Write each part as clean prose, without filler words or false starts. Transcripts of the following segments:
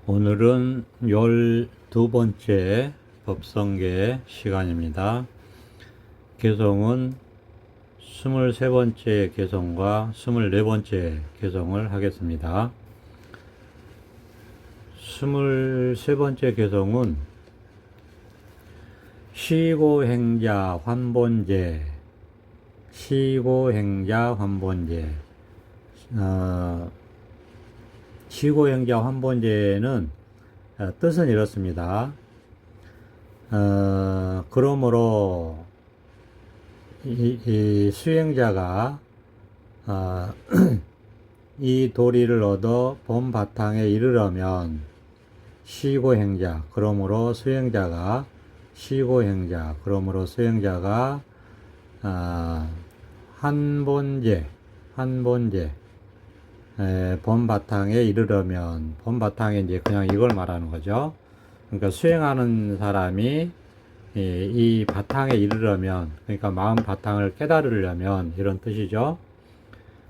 오늘은 12번째 법성계 시간입니다. 개성은 23번째 개성과 24번째 개성을 하겠습니다. 23번째 개성은 시고행자 환본제, 시고행자 환본제. 시고행자 환본제는 뜻은 이렇습니다. 그러므로 이 수행자가 이 도리를 얻어 본 바탕에 이르려면 시고행자, 그러므로 수행자가 시고행자, 그러므로 수행자가 환본제 본 바탕에 이르려면, 본 바탕에 이제 그냥 이걸 말하는 거죠. 그러니까 수행하는 사람이 이 바탕에 이르려면, 그러니까 마음 바탕을 깨달으려면 이런 뜻이죠.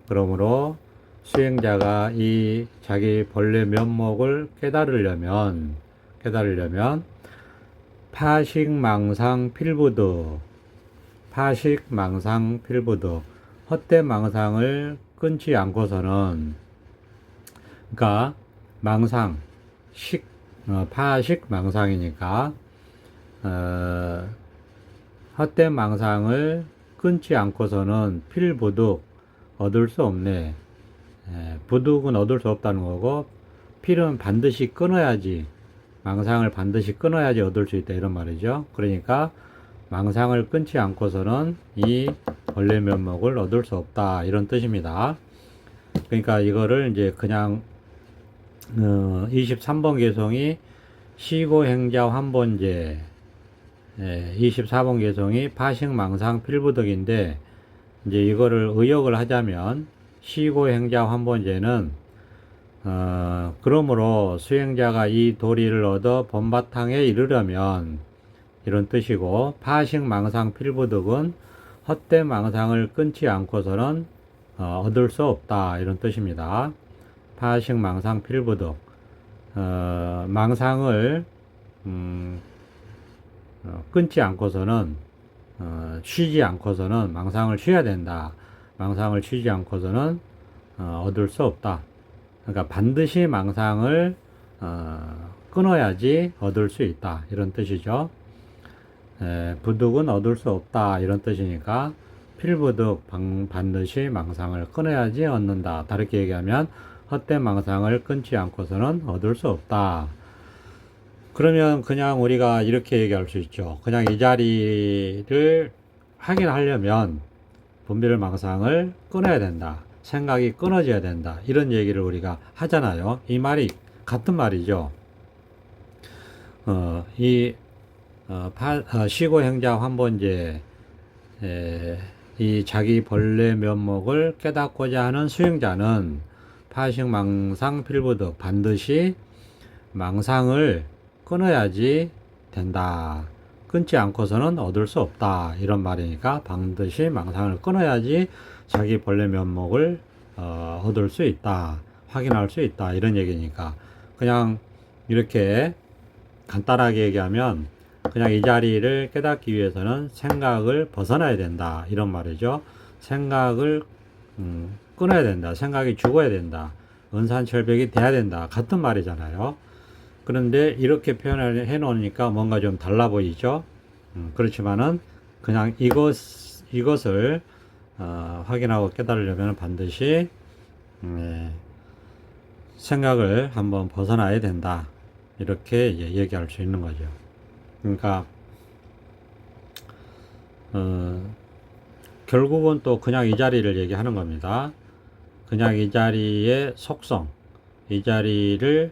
그러므로 수행자가 이 자기 본래 면목을 깨달으려면 파식망상 필부득, 헛된 망상을 끊지 않고서는, 그러니까 망상, 파식 망상이니까 헛된 망상을 끊지 않고서는 필부득, 얻을 수 없네. 부득은 얻을 수 없다는 거고, 필은 반드시 끊어야지, 망상을 반드시 끊어야지 얻을 수 있다, 이런 말이죠. 그러니까 망상을 끊지 않고서는 이 본래 면목을 얻을 수 없다, 이런 뜻입니다. 그러니까 이거를 이제 그냥 23번 개성이 시고행자 환본제, 24번 개성이 파식망상 필부득인데, 이제 이거를 의역을 하자면 시고행자 환본제는 그러므로 수행자가 이 도리를 얻어 본바탕에 이르려면, 이런 뜻이고, 파식망상 필부득은 헛된 망상을 끊지 않고서는 얻을 수 없다, 이런 뜻입니다. 파식망상 필부득, 망상을 끊지 않고서는, 쉬지 않고서는, 망상을 쉬어야 된다. 망상을 쉬지 않고서는 얻을 수 없다. 그러니까 반드시 망상을 끊어야지 얻을 수 있다, 이런 뜻이죠. 부득은 얻을 수 없다, 이런 뜻이니까 필부득, 반드시 망상을 끊어야지 얻는다. 다르게 얘기하면 헛된 망상을 끊지 않고서는 얻을 수 없다. 그러면 그냥 우리가 이렇게 얘기할 수 있죠. 그냥 이 자리를 확인하려면 분별 망상을 끊어야 된다, 생각이 끊어져야 된다, 이런 얘기를 우리가 하잖아요. 이 말이 같은 말이죠. 시고행자 환본제, 이 자기 본래 면목을 깨닫고자 하는 수행자는 파식망상 필부득, 반드시 망상을 끊어야지 된다. 끊지 않고서는 얻을 수 없다, 이런 말이니까 반드시 망상을 끊어야지 자기 본래 면목을 얻을 수 있다, 확인할 수 있다, 이런 얘기니까 그냥 이렇게 간단하게 얘기하면 그냥 이 자리를 깨닫기 위해서는 생각을 벗어나야 된다, 이런 말이죠. 생각을 끊어야 된다, 생각이 죽어야 된다, 은산철벽이 돼야 된다, 같은 말이잖아요. 그런데 이렇게 표현을 해 놓으니까 뭔가 좀 달라 보이죠. 그렇지만은 그냥 이것을 확인하고 깨달으려면 반드시 생각을 한번 벗어나야 된다, 이렇게 얘기할 수 있는 거죠. 그러니까 결국은 또 그냥 이 자리를 얘기하는 겁니다. 그냥 이 자리의 속성, 이 자리를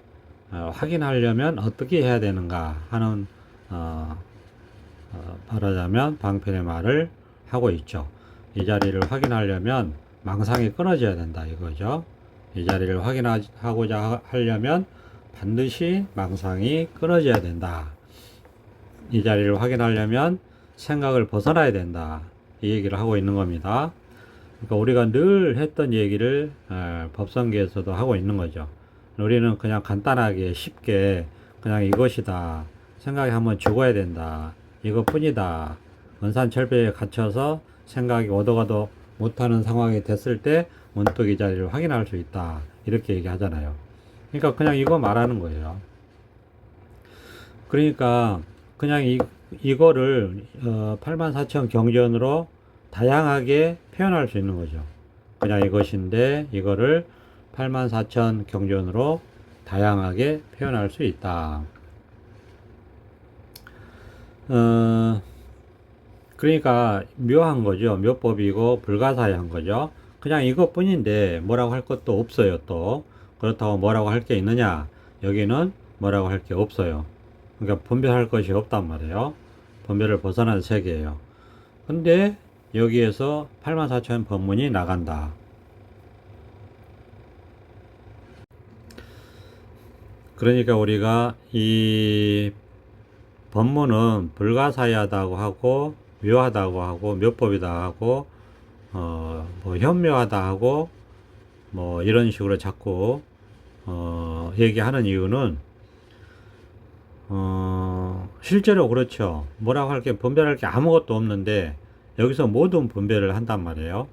확인하려면 어떻게 해야 되는가 하는 말하자면 방편의 말을 하고 있죠. 이 자리를 확인하려면 망상이 끊어져야 된다, 이거죠. 이 자리를 확인하고자 하려면 반드시 망상이 끊어져야 된다. 이 자리를 확인하려면 생각을 벗어나야 된다, 이 얘기를 하고 있는 겁니다. 그러니까 우리가 늘 했던 얘기를 법성계에서도 하고 있는 거죠. 우리는 그냥 간단하게 쉽게 그냥 이것이다 생각이 한번 죽어야 된다 이것뿐이다 원산철배에 갇혀서 생각이 오도가도 못하는 상황이 됐을 때 문득 이 자리를 확인할 수 있다 이렇게 얘기하잖아요. 그러니까 그냥 이거 말하는 거예요. 그러니까 그냥 이거를 84,000 경전으로 다양하게 표현할 수 있는 거죠. 그냥 이것인데 이거를 84,000 경전으로 다양하게 표현할 수 있다. 그러니까 묘한 거죠. 묘법이고 불가사의한 거죠. 그냥 이것뿐인데 뭐라고 할 것도 없어요. 또 그렇다고 뭐라고 할 게 있느냐? 여기는 뭐라고 할 게 없어요. 그러니까 분별할 것이 없단 말이에요. 분별을 벗어난 세계예요. 근데 여기에서 84,000 법문이 나간다. 그러니까 우리가 이 법문은 불가사의하다고 하고 묘하다고 하고 묘법이다 하고 뭐 현묘하다 하고 뭐 이런 식으로 자꾸 얘기하는 이유는 실제로 그렇죠. 뭐라고 할 게 분별할 게 아무것도 없는데 여기서 모든 분별을 한단 말이에요.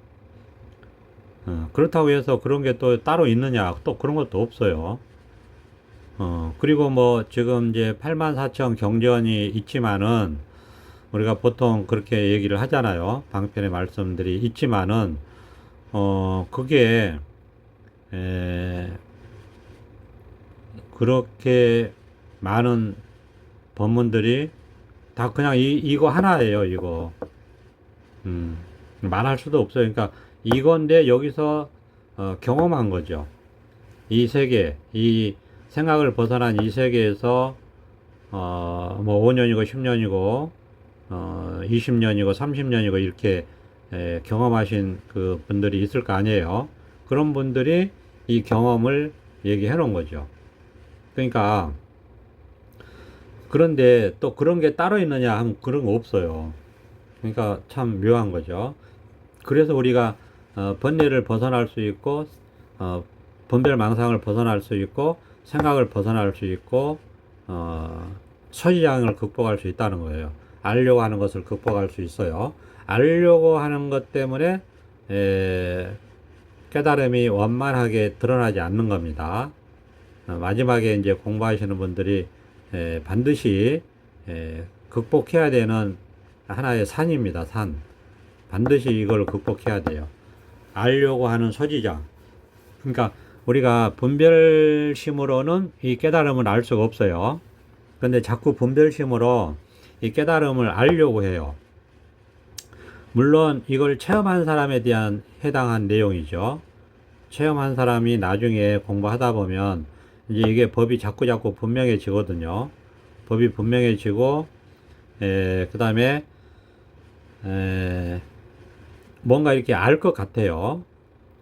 그렇다고 해서 그런 게 또 따로 있느냐? 또 그런 것도 없어요. 그리고 뭐 지금 이제 84,000 경전이 있지만은 우리가 보통 그렇게 얘기를 하잖아요. 방편의 말씀들이 있지만은 그게 그렇게 많은 법문들이 다 그냥 이거 하나예요. 이거 말할 수도 없어요. 그러니까 이건데 여기서 경험한 거죠. 이 세계, 이 생각을 벗어난 이 세계에서 뭐 5년이고 10년이고 20년이고 30년이고 이렇게 경험하신 그 분들이 있을 거 아니에요. 그런 분들이 이 경험을 얘기해 놓은 거죠. 그러니까 그런데 또 그런 게 따로 있느냐 하면 그런 거 없어요. 그러니까 참 묘한 거죠. 그래서 우리가 번뇌를 벗어날 수 있고 분별 망상을 벗어날 수 있고 생각을 벗어날 수 있고 서지장을 극복할 수 있다는 거예요. 알려고 하는 것을 극복할 수 있어요. 알려고 하는 것 때문에 깨달음이 원만하게 드러나지 않는 겁니다. 마지막에 이제 공부하시는 분들이 반드시 극복해야 되는 하나의 산입니다. 산. 반드시 이걸 극복해야 돼요. 알려고 하는 서지장. 그러니까 우리가 분별심으로는 이 깨달음을 알 수가 없어요. 근데 자꾸 분별심으로 이 깨달음을 알려고 해요. 물론 이걸 체험한 사람에 대한 해당한 내용이죠. 체험한 사람이 나중에 공부하다 보면 이제 이게 법이 자꾸 분명해지거든요. 법이 분명해지고 그 다음에 뭔가 이렇게 알 것 같아요.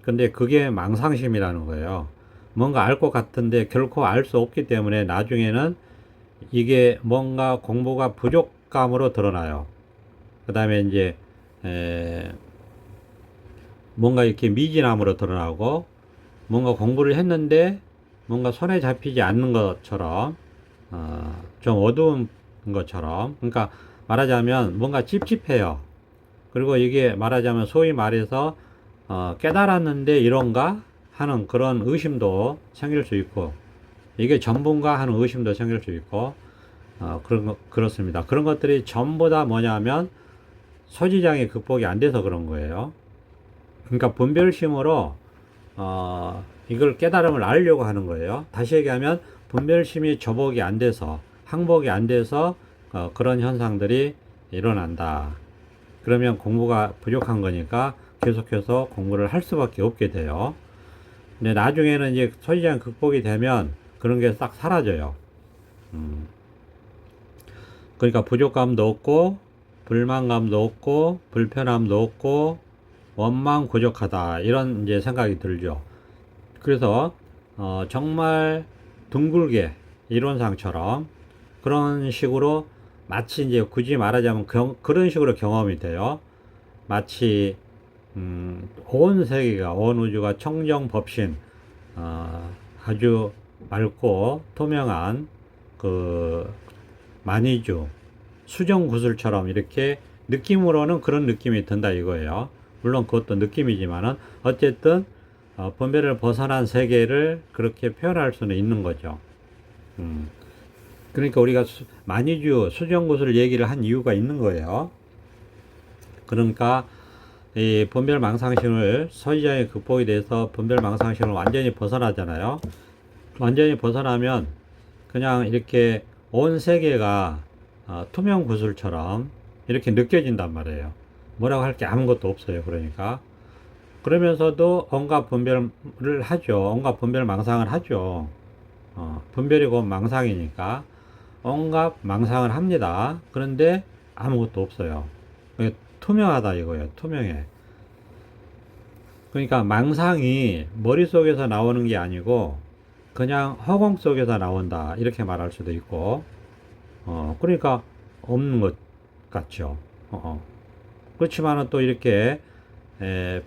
근데 그게 망상심이라는 거예요. 뭔가 알 것 같은데 결코 알 수 없기 때문에 나중에는 이게 뭔가 공부가 부족감으로 드러나요. 그 다음에 이제 뭔가 이렇게 미진함으로 드러나고 뭔가 공부를 했는데 뭔가 손에 잡히지 않는 것처럼 좀 어두운 것처럼 그러니까 말하자면 뭔가 찝찝해요. 그리고 이게 말하자면 소위 말해서 깨달았는데 이런가 하는 그런 의심도 생길 수 있고 이게 전부인가 하는 의심도 생길 수 있고 그렇습니다. 그런 것들이 전부 다 뭐냐면 소지장이 극복이 안 돼서 그런 거예요. 그러니까 분별심으로 이걸 깨달음을 알려고 하는 거예요. 다시 얘기하면 분별심이 저복이 안 돼서 항복이 안 돼서 그런 현상들이 일어난다. 그러면 공부가 부족한 거니까 계속해서 공부를 할 수밖에 없게 돼요. 근데 나중에는 이제 소지장 극복이 되면 그런 게 싹 사라져요. 그러니까 부족감도 없고 불만감도 없고 불편함도 없고 원망부족하다 이런 이제 생각이 들죠. 그래서 정말 둥글게 이론상처럼 그런 식으로 마치 이제 굳이 말하자면 그런 식으로 경험이 돼요. 마치 온 세계가 온 우주가 청정법신 아주 맑고 투명한 그 마니주 수정 구슬처럼 이렇게 느낌으로는 그런 느낌이 든다 이거예요. 물론 그것도 느낌이지만은 어쨌든 분별을 벗어난 세계를 그렇게 표현할 수는 있는 거죠. 그러니까 우리가 마니주 수정 구슬 얘기를 한 이유가 있는 거예요. 그러니까 이 분별망상심을 소유자의 극복에 대해서 분별망상심을 완전히 벗어나잖아요. 완전히 벗어나면 그냥 이렇게 온 세계가 투명 구슬처럼 이렇게 느껴진단 말이에요. 뭐라고 할 게 아무것도 없어요. 그러니까 그러면서도 온갖 분별을 하죠. 온갖 분별 망상을 하죠. 분별이 곧 망상이니까 온갖 망상을 합니다. 그런데 아무것도 없어요. 투명하다 이거예요. 투명해. 그러니까 망상이 머릿속에서 나오는 게 아니고 그냥 허공 속에서 나온다 이렇게 말할 수도 있고 그러니까 없는 것 같죠. 그렇지만은 또 이렇게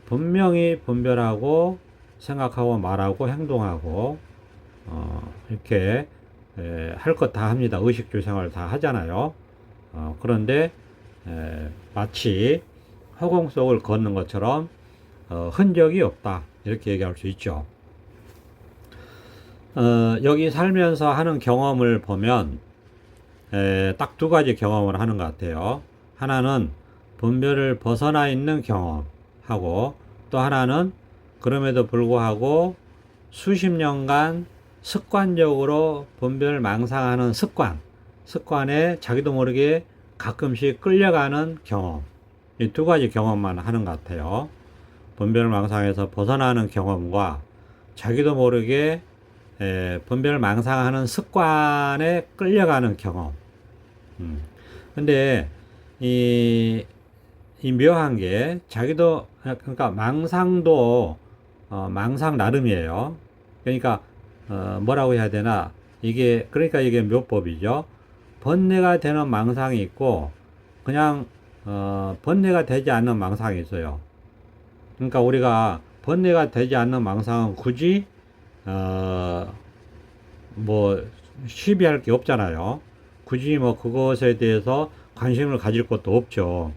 분명히 분별하고 생각하고 말하고 행동하고 이렇게 할 것 다 합니다. 의식주 생활 다 하잖아요. 그런데 마치 허공 속을 걷는 것처럼 흔적이 없다 이렇게 얘기할 수 있죠. 여기 살면서 하는 경험을 보면 딱 두 가지 경험을 하는 것 같아요. 하나는 분별을 벗어나 있는 경험하고 또 하나는 그럼에도 불구하고 수십 년간 습관적으로 분별 망상하는 습관에 자기도 모르게 가끔씩 끌려가는 경험. 이 두 가지 경험만 하는 것 같아요. 분별 망상에서 벗어나는 경험과 자기도 모르게 분별 망상하는 습관에 끌려가는 경험. 근데 이 묘한 게 자기도 그러니까 망상도 망상 나름이에요. 그러니까 뭐라고 해야 되나 이게 그러니까 이게 묘법이죠. 번뇌가 되는 망상이 있고 그냥 번뇌가 되지 않는 망상이 있어요. 그러니까 우리가 번뇌가 되지 않는 망상은 굳이 뭐 시비할 게 없잖아요. 굳이 뭐 그것에 대해서 관심을 가질 것도 없죠.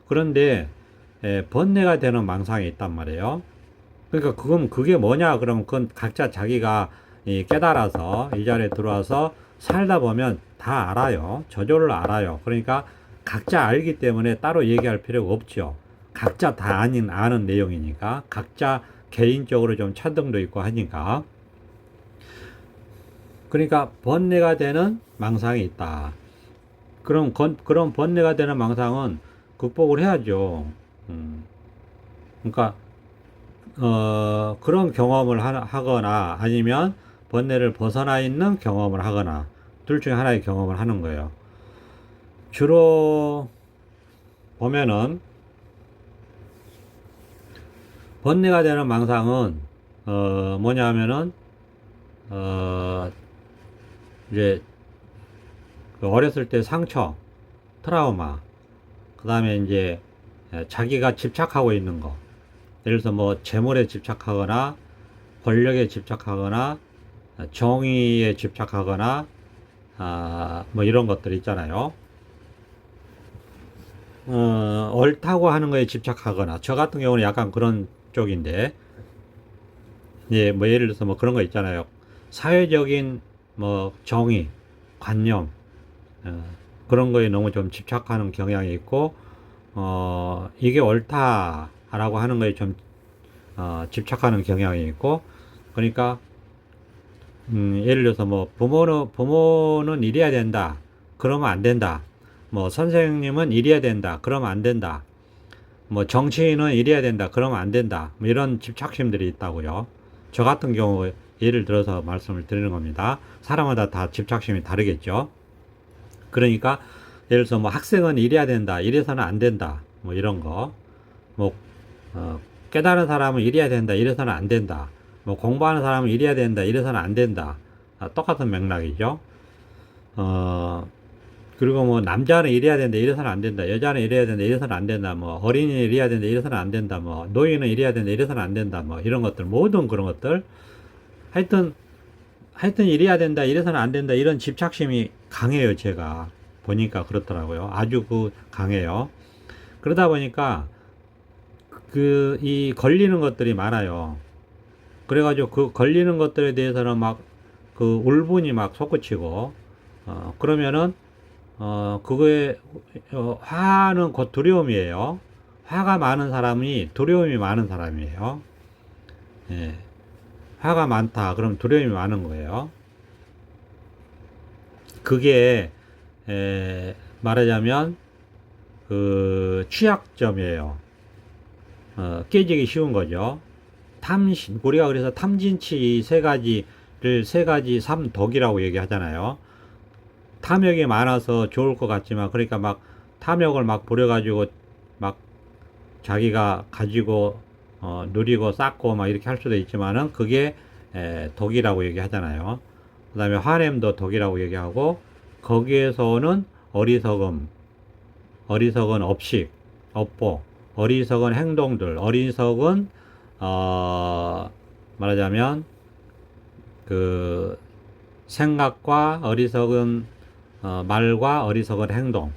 그런데 번뇌가 되는 망상이 있단 말이에요. 그러니까 그게 뭐냐 그러면 그건 각자 자기가 깨달아서 이 자리에 들어와서 살다 보면 다 알아요. 저절로 알아요. 그러니까 각자 알기 때문에 따로 얘기할 필요가 없죠. 각자 다 아는 내용이니까 각자 개인적으로 좀 찬등도 있고 하니까. 그러니까 번뇌가 되는 망상이 있다. 그럼 그런 번뇌가 되는 망상은 극복을 해야죠. 그러니까 그런 경험을 하거나 아니면 번뇌를 벗어나 있는 경험을 하거나 둘 중에 하나의 경험을 하는 거예요. 주로 보면은 번뇌가 되는 망상은 뭐냐 하면은 이제 어렸을 때 상처, 트라우마, 그 다음에 이제 자기가 집착하고 있는 거, 예를 들어서 뭐 재물에 집착하거나 권력에 집착하거나 정의에 집착하거나 뭐 이런 것들 있잖아요. 옳다고 하는 거에 집착하거나 저 같은 경우는 약간 그런 쪽인데 예, 뭐 예를 들어서 뭐 그런 거 있잖아요. 사회적인 뭐 정의, 관념 그런 거에 너무 좀 집착하는 경향이 있고 이게 옳다라고 하는 거에 좀 집착하는 경향이 있고 그러니까 예를 들어서 뭐 부모는 이래야 된다 그러면 안 된다 뭐 선생님은 이래야 된다 그러면 안 된다 뭐 정치인은 이래야 된다 그러면 안 된다 뭐 이런 집착심들이 있다고요. 저 같은 경우 예를 들어서 말씀을 드리는 겁니다. 사람마다 다 집착심이 다르겠죠. 그러니까 예를 들어서 뭐 학생은 이래야 된다 이래서는 안 된다 뭐 이런 거 뭐 깨달은 사람은 이래야 된다 이래서는 안 된다 뭐 공부하는 사람은 이래야 된다 이래서는 안 된다 똑같은 맥락이죠. 그리고 뭐 남자는 이래야 된다 이래서는 안 된다 여자는 이래야 된다 이래서는 안 된다 뭐 어린이는 이래야 된다 이래서는 안 된다 뭐 노인은 이래야 된다 이래서는 안 된다 뭐 이런 것들 모든 그런 것들 하여튼 하여튼 이래야 된다, 이래서는 안 된다, 이런 집착심이 강해요. 제가 보니까 그렇더라고요. 아주 강해요. 그러다 보니까 이 걸리는 것들이 많아요. 그래가지고 그 걸리는 것들에 대해서는 막 울분이 막 솟구치고, 그러면은, 그거에, 화는 곧 두려움이에요. 화가 많은 사람이 두려움이 많은 사람이에요. 예. 화가 많다. 그럼 두려움이 많은 거예요. 그게, 말하자면, 취약점이에요. 깨지기 쉬운 거죠. 우리가 그래서 탐진치 세 가지 삼덕이라고 얘기하잖아요. 탐욕이 많아서 좋을 것 같지만, 그러니까 막 탐욕을 막 부려가지고, 막 자기가 가지고, 누리고 쌓고 막 이렇게 할 수도 있지만은, 그게, 독이라고 얘기하잖아요. 그 다음에 화냄도 독이라고 얘기하고, 거기에서는 어리석은 업식, 업보, 어리석은 행동들, 어리석은, 말하자면, 생각과 어리석은, 말과 어리석은 행동.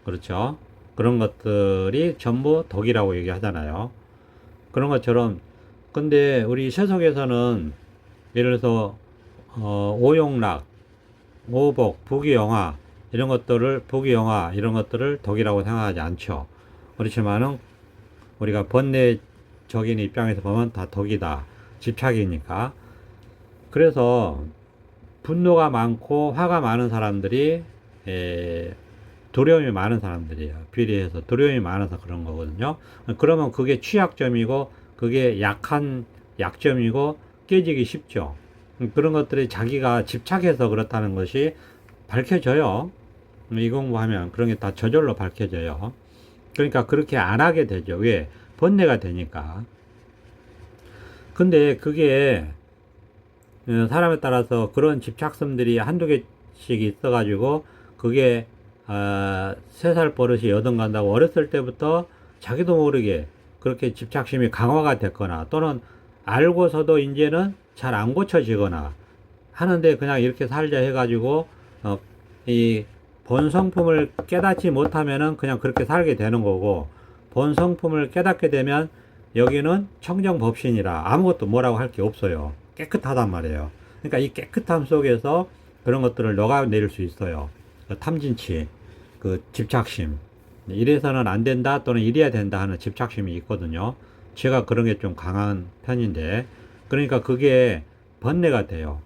그렇죠. 그런 것들이 전부 덕이라고 얘기하잖아요. 그런 것처럼, 근데 우리 세속에서는, 예를 들어서, 오용락, 오복, 부귀영화, 부귀영화, 이런 것들을 덕이라고 생각하지 않죠. 그렇지만은, 우리가 번뇌적인 입장에서 보면 다 덕이다. 집착이니까. 그래서 분노가 많고 화가 많은 사람들이 두려움이 많은 사람들이에요. 비례해서 두려움이 많아서 그런 거거든요. 그러면 그게 취약점이고 그게 약점이고 깨지기 쉽죠. 그런 것들이 자기가 집착해서 그렇다는 것이 밝혀져요. 이 공부하면 그런 게 다 저절로 밝혀져요. 그러니까 그렇게 안 하게 되죠. 왜? 번뇌가 되니까. 근데 그게 사람에 따라서 그런 집착심들이 한두 개씩 있어가지고 그게 3살 버릇이 여든 간다고 어렸을 때부터 자기도 모르게 그렇게 집착심이 강화가 됐거나 또는 알고서도 이제는 잘 안 고쳐지거나 하는데 그냥 이렇게 살자 해가지고 이 본성품을 깨닫지 못하면은 그냥 그렇게 살게 되는 거고, 본성품을 깨닫게 되면 여기는 청정법신이라 아무것도 뭐라고 할 게 없어요. 깨끗하단 말이에요. 그러니까 이 깨끗함 속에서 그런 것들을 녹아내릴 수 있어요. 탐진치, 집착심. 이래서는 안 된다 또는 이래야 된다 하는 집착심이 있거든요. 제가 그런 게 좀 강한 편인데, 그러니까 그게 번뇌가 돼요.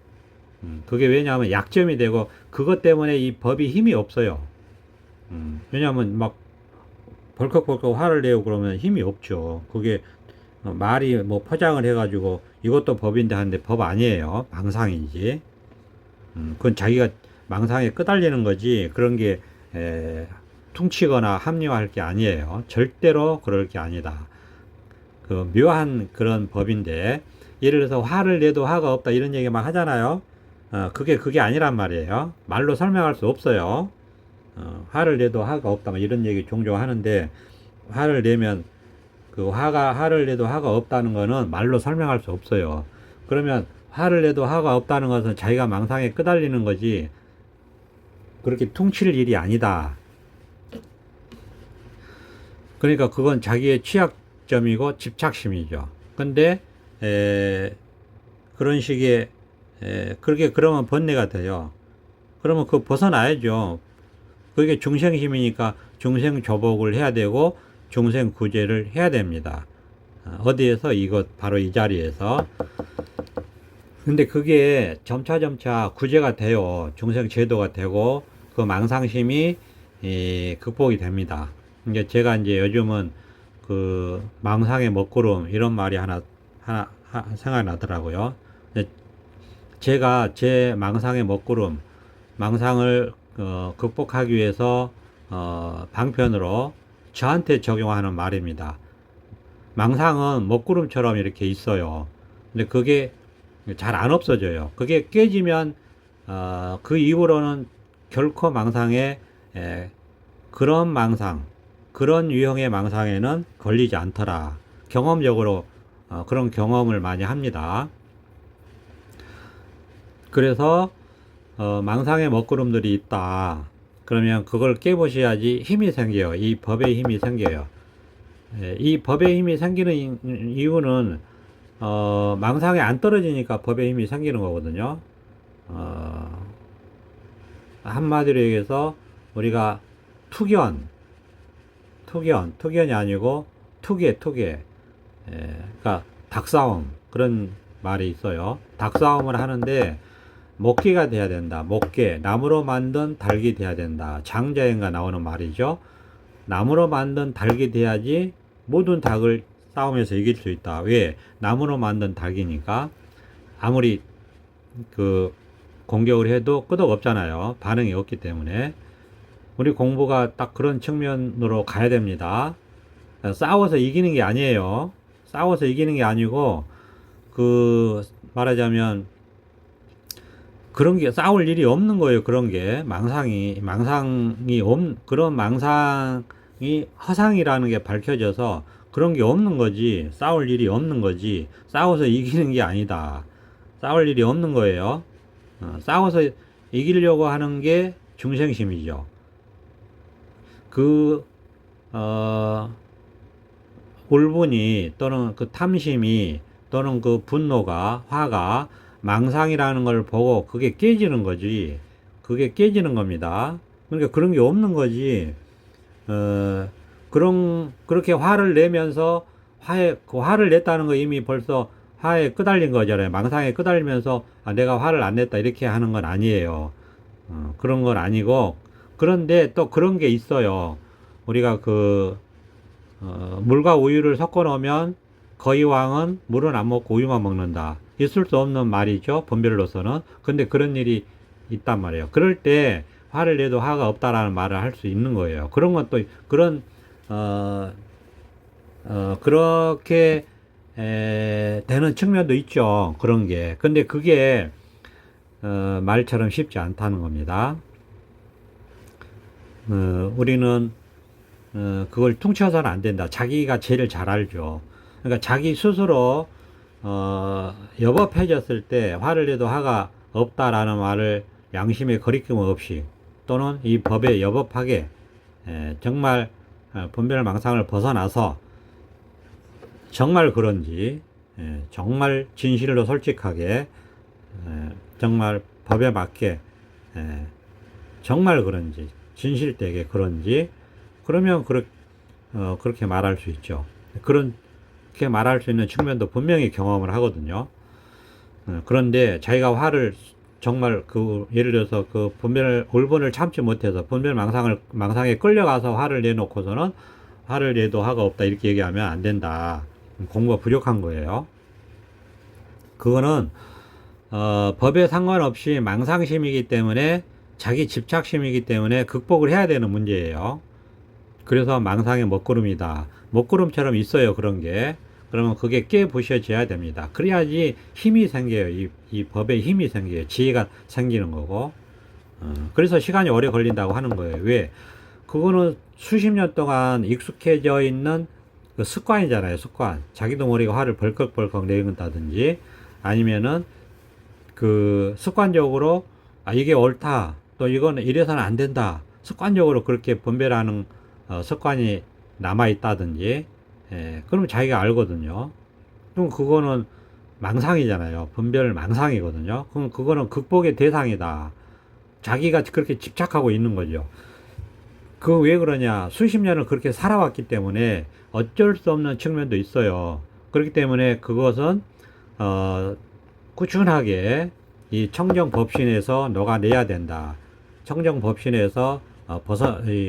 그게 왜냐하면 약점이 되고 그것 때문에 이 법이 힘이 없어요. 왜냐하면 막 벌컥벌컥 화를 내고 그러면 힘이 없죠. 그게 말이 뭐 포장을 해가지고 이것도 법인데 하는데 법 아니에요. 망상이지. 그건 자기가 망상에 끄달리는 거지 그런 게 퉁치거나 합리화할 게 아니에요. 절대로 그럴 게 아니다. 묘한 그런 법인데, 예를 들어서 화를 내도 화가 없다 이런 얘기 막 하잖아요. 그게 아니란 말이에요. 말로 설명할 수 없어요. 화를 내도 화가 없다 뭐 이런 얘기 종종 하는데, 화를 내면 화를 내도 화가 없다는 거는 말로 설명할 수 없어요. 그러면 화를 내도 화가 없다는 것은 자기가 망상에 끄달리는 거지 그렇게 퉁칠 일이 아니다. 그러니까 그건 자기의 취약점이고 집착심이죠. 근데 그런 식의 그렇게 그러면 번뇌가 돼요. 그러면 벗어나야죠. 그게 중생심이니까 중생조복을 해야 되고 중생구제를 해야 됩니다. 어디에서? 바로 이 자리에서. 근데 그게 점차 구제가 돼요. 중생제도가 되고 그 망상심이 극복이 됩니다. 이제 제가 이제 요즘은 망상의 먹구름 이런 말이 하나 생각나더라고요. 제가 제 망상의 먹구름, 망상을 극복하기 위해서 방편으로 저한테 적용하는 말입니다. 망상은 먹구름처럼 이렇게 있어요. 근데 그게 잘 안 없어져요. 그게 깨지면 그 이후로는 결코 그런 유형의 망상에는 걸리지 않더라. 경험적으로 그런 경험을 많이 합니다. 그래서 망상의 먹구름들이 있다. 그러면 그걸 깨보셔야지 힘이 생겨요. 이 법의 힘이 생겨요. 예, 이 법의 힘이 생기는 이유는 망상에 안 떨어지니까 법의 힘이 생기는 거거든요. 어, 한마디로 얘기해서 우리가 투견이 아니고 투계. 예, 그러니까 닭싸움 그런 말이 있어요. 닭싸움을 하는데 목기가 돼야 된다. 목계, 나무로 만든 닭이 돼야 된다. 장자연가 나오는 말이죠. 나무로 만든 닭이 돼야지 모든 닭을 싸움에서 이길 수 있다. 왜? 나무로 만든 닭이니까 아무리 그 공격을 해도 끄덕없잖아요. 반응이 없기 때문에. 우리 공부가 딱 그런 측면으로 가야 됩니다. 싸워서 이기는 게 아니에요. 싸워서 이기는 게 아니고, 말하자면, 그런 게 싸울 일이 없는 거예요. 그런 게. 그런 망상이 허상이라는 게 밝혀져서 그런 게 없는 거지. 싸울 일이 없는 거지. 싸워서 이기는 게 아니다. 싸울 일이 없는 거예요. 싸워서 이기려고 하는 게 중생심이죠. 그, 울분이 또는 그 탐심이 또는 그 분노가, 화가 망상이라는 걸 보고 그게 깨지는 거지. 그게 깨지는 겁니다. 그러니까 그런 게 없는 거지. 그렇게 화를 내면서 그 화를 냈다는 거 이미 벌써 화에 끄달린 거잖아요. 망상에 끄달리면서 내가 화를 안 냈다 이렇게 하는 건 아니에요. 그런 건 아니고, 그런데 또 그런 게 있어요. 우리가 물과 우유를 섞어 놓으면 거의 왕은 물은 안 먹고 우유만 먹는다. 있을 수 없는 말이죠. 분별로서는. 근데 그런 일이 있단 말이에요. 그럴 때 화를 내도 화가 없다라는 말을 할 수 있는 거예요. 그런 것도, 그렇게, 되는 측면도 있죠. 그런 게. 근데 그게, 말처럼 쉽지 않다는 겁니다. 우리는, 그걸 퉁쳐서는 안 된다. 자기가 제일 잘 알죠. 그러니까 자기 스스로, 여법해졌을 때 화를 내도 화가 없다라는 말을 양심의 거리낌 없이 또는 이 법에 여법하게 정말 분별망상을 벗어나서 정말 그런지 정말 진실로 솔직하게 정말 법에 맞게 정말 그런지 진실되게 그런지 그러면 그렇게 말할 수 있죠. 그렇게 말할 수 있는 측면도 분명히 경험을 하거든요. 그런데 자기가 화를 정말 예를 들어서 울분을 참지 못해서 망상에 끌려가서 화를 내놓고서는 화를 내도 화가 없다 이렇게 얘기하면 안 된다. 공부가 부족한 거예요. 그거는 법에 상관없이 망상심이기 때문에 자기 집착심이기 때문에 극복을 해야 되는 문제예요. 그래서 망상의 먹구름이다. 먹구름처럼 있어요, 그런 게. 그러면 그게 깨부셔져야 됩니다. 그래야지 힘이 생겨요. 이 법에 힘이 생겨요. 지혜가 생기는 거고. 그래서 시간이 오래 걸린다고 하는 거예요. 왜? 그거는 수십 년 동안 익숙해져 있는 그 습관이잖아요, 습관. 자기도 모르게 화를 벌컥벌컥 내는다든지, 아니면은 습관적으로, 이게 옳다. 또 이거는 이래서는 안 된다. 습관적으로 그렇게 분별하는 습관이 남아있다든지, 그러면 자기가 알거든요. 그럼 그거는 망상이잖아요. 분별 망상이거든요. 그럼 그거는 극복의 대상이다. 자기가 그렇게 집착하고 있는 거죠. 왜 그러냐. 수십 년을 그렇게 살아왔기 때문에 어쩔 수 없는 측면도 있어요. 그렇기 때문에 그것은, 꾸준하게 이 청정법신에서 녹아내야 된다. 청정법신에서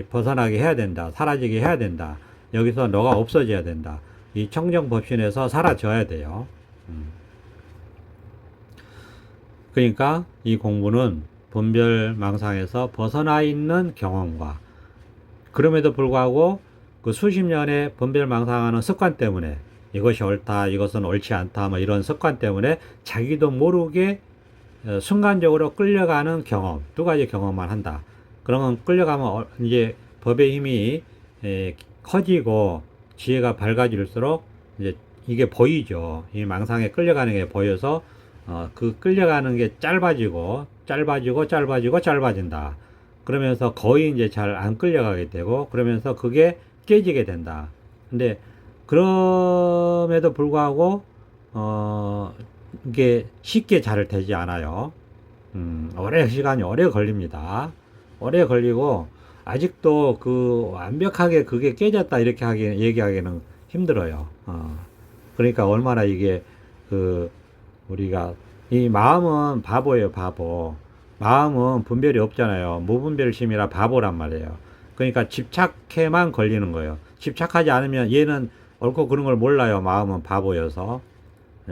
벗어나게 해야 된다. 사라지게 해야 된다. 여기서 너가 없어져야 된다. 이 청정법신에서 사라져야 돼요. 그러니까 이 공부는 분별망상에서 벗어나 있는 경험과, 그럼에도 불구하고 그 수십 년의 분별망상하는 습관 때문에 이것이 옳다, 이것은 옳지 않다, 뭐 이런 습관 때문에 자기도 모르게 순간적으로 끌려가는 경험, 두 가지 경험만 한다. 그러면 끌려가면 이제 법의 힘이 커지고 지혜가 밝아질수록 이제 이게 보이죠. 이 망상에 끌려가는 게 보여서 그 끌려가는 게 짧아진다. 그러면서 거의 이제 잘 안 끌려가게 되고, 그러면서 그게 깨지게 된다. 근데 그럼에도 불구하고 이게 쉽게 잘 되지 않아요. 시간이 오래 걸립니다. 오래 걸리고 아직도 그 완벽하게 그게 깨졌다 이렇게 얘기하기는 힘들어요. 그러니까 얼마나 이게 그 우리가 이 마음은 바보예요, 바보. 마음은 분별이 없잖아요. 무분별심이라 바보란 말이에요. 그러니까 집착해만 걸리는 거예요. 집착하지 않으면 얘는 옳고 그런 걸 몰라요. 마음은 바보여서.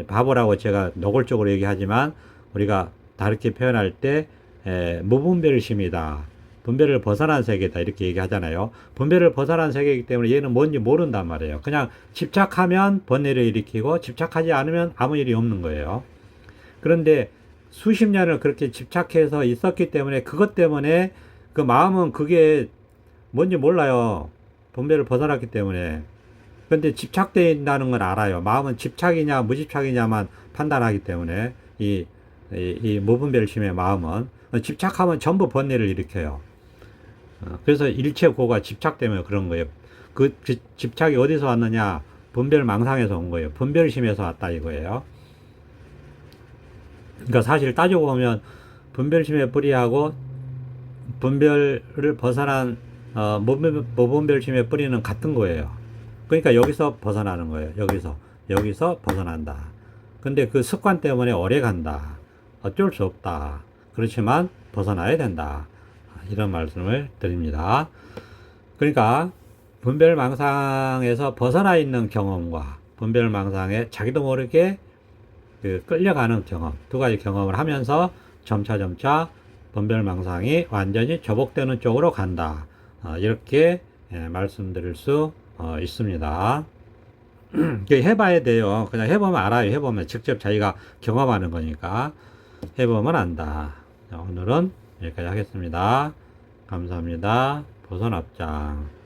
바보라고 제가 노골적으로 얘기하지만 우리가 다르게 표현할 때 무분별심이다. 분별을 벗어난 세계다 이렇게 얘기하잖아요. 분별을 벗어난 세계이기 때문에 얘는 뭔지 모른단 말이에요. 그냥 집착하면 번뇌를 일으키고 집착하지 않으면 아무 일이 없는 거예요. 그런데 수십 년을 그렇게 집착해서 있었기 때문에 그것 때문에 그 마음은 그게 뭔지 몰라요. 분별을 벗어났기 때문에. 그런데 집착된다는 건 알아요. 마음은 집착이냐 무집착이냐만 판단하기 때문에 이 무분별심의 마음은 집착하면 전부 번뇌를 일으켜요. 그래서 일체고가 집착 때문에 그런 거예요. 그 집착이 어디서 왔느냐? 분별망상에서 온 거예요. 분별심에서 왔다 이거예요. 그러니까 사실 따지고 보면 분별심의 뿌리하고 분별을 벗어난 무분별심의 뿌리는 같은 거예요. 그러니까 여기서 벗어나는 거예요. 여기서 벗어난다. 근데 그 습관 때문에 오래 간다. 어쩔 수 없다. 그렇지만 벗어나야 된다. 이런 말씀을 드립니다. 그러니까 분별망상에서 벗어나 있는 경험과 분별망상에 자기도 모르게 그 끌려가는 경험, 두 가지 경험을 하면서 점차 분별망상이 완전히 저복되는 쪽으로 간다. 이렇게 말씀드릴 수 있습니다. 해봐야 돼요. 그냥 해보면 알아요. 해보면 직접 자기가 경험하는 거니까 해보면 안다. 오늘은 여기까지 하겠습니다. 감사합니다. 보선합장.